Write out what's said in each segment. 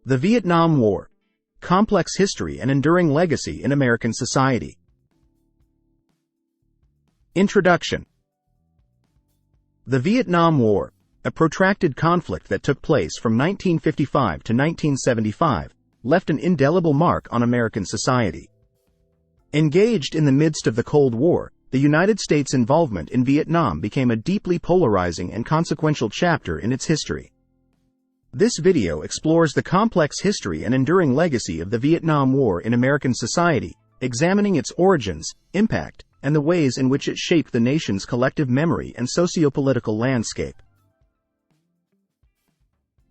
The Vietnam War. Complex history and enduring legacy in American society. Introduction. The Vietnam War, a protracted conflict that took place from 1955 to 1975, left an indelible mark on American society. Engaged in the midst of the Cold War, the United States' involvement in Vietnam became a deeply polarizing and consequential chapter in its history. This video explores the complex history and enduring legacy of the Vietnam War in American society, examining its origins, impact, and the ways in which it shaped the nation's collective memory and socio-political landscape.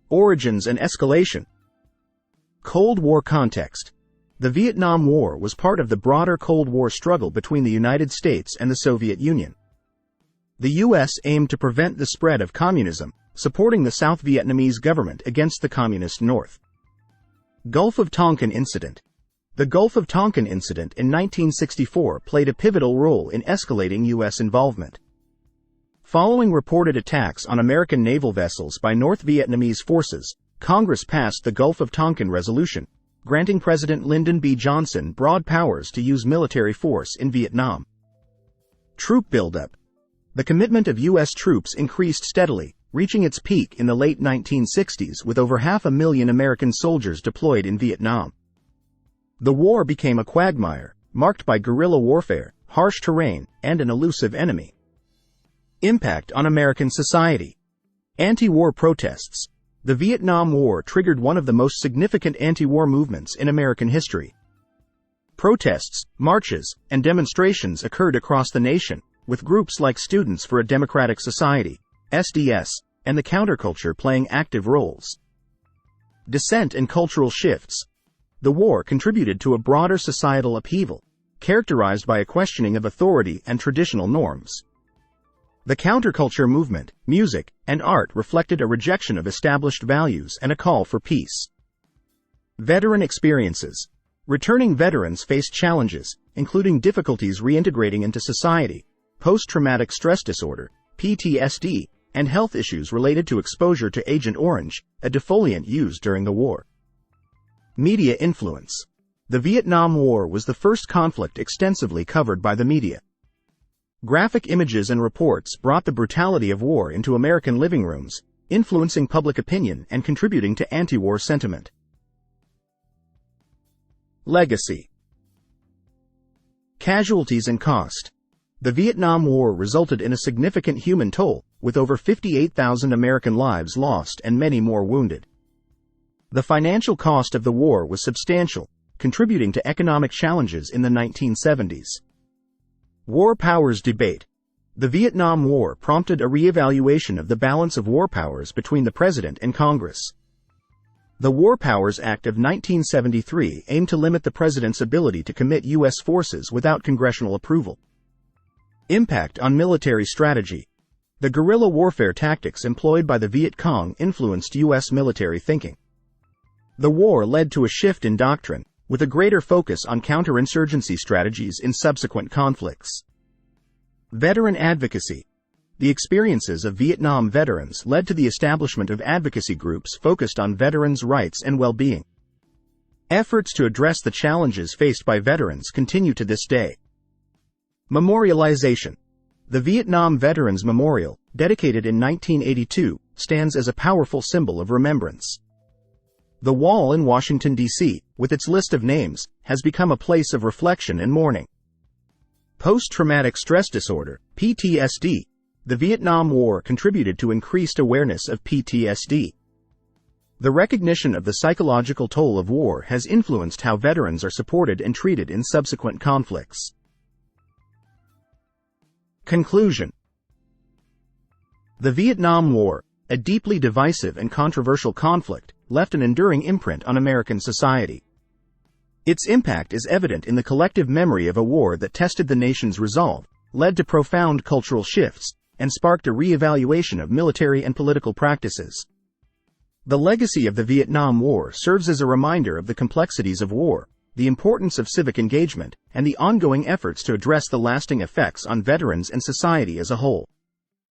Origins and escalation. Cold War context. The Vietnam War was part of the broader Cold War struggle between the United States and the Soviet Union. The U.S. aimed to prevent the spread of communism, supporting the South Vietnamese government against the Communist North. Gulf of Tonkin Incident. The Gulf of Tonkin Incident in 1964 played a pivotal role in escalating U.S. involvement. Following reported attacks on American naval vessels by North Vietnamese forces, Congress passed the Gulf of Tonkin Resolution, granting President Lyndon B. Johnson broad powers to use military force in Vietnam. Troop buildup. The commitment of U.S. troops increased steadily, reaching its peak in the late 1960s with over 500,000 American soldiers deployed in Vietnam. The war became a quagmire, marked by guerrilla warfare, harsh terrain, and an elusive enemy. Impact on American society. Anti-war protests. The Vietnam War triggered one of the most significant anti-war movements in American history. Protests, marches, and demonstrations occurred across the nation, with groups like Students for a Democratic Society, SDS, and the counterculture playing active roles. Dissent and cultural shifts. The war contributed to a broader societal upheaval, characterized by a questioning of authority and traditional norms. The counterculture movement, music, and art reflected a rejection of established values and a call for peace. Veteran experiences. Returning veterans faced challenges, including difficulties reintegrating into society, post-traumatic stress disorder, PTSD, and health issues related to exposure to Agent Orange, a defoliant used during the war. Media influence. The Vietnam War was the first conflict extensively covered by the media. Graphic images and reports brought the brutality of war into American living rooms, influencing public opinion and contributing to anti-war sentiment. Legacy. Casualties and cost. The Vietnam War resulted in a significant human toll, with over 58,000 American lives lost and many more wounded. The financial cost of the war was substantial, contributing to economic challenges in the 1970s. War powers debate. The Vietnam War prompted a re-evaluation of the balance of war powers between the President and Congress. The War Powers Act of 1973 aimed to limit the President's ability to commit U.S. forces without congressional approval. Impact on military strategy. The guerrilla warfare tactics employed by the Viet Cong influenced U.S. military thinking. The war led to a shift in doctrine, with a greater focus on counterinsurgency strategies in subsequent conflicts. Veteran advocacy. The experiences of Vietnam veterans led to the establishment of advocacy groups focused on veterans' rights and well-being. Efforts to address the challenges faced by veterans continue to this day. Memorialization. The Vietnam Veterans Memorial, dedicated in 1982, stands as a powerful symbol of remembrance. The wall in Washington, D.C., with its list of names, has become a place of reflection and mourning. Post-traumatic stress disorder, PTSD. The Vietnam War contributed to increased awareness of PTSD. The recognition of the psychological toll of war has influenced how veterans are supported and treated in subsequent conflicts. Conclusion. The Vietnam War, a deeply divisive and controversial conflict, left an enduring imprint on American society. Its impact is evident in the collective memory of a war that tested the nation's resolve, led to profound cultural shifts, and sparked a re-evaluation of military and political practices. The legacy of the Vietnam War serves as a reminder of the complexities of war, the importance of civic engagement, and the ongoing efforts to address the lasting effects on veterans and society as a whole.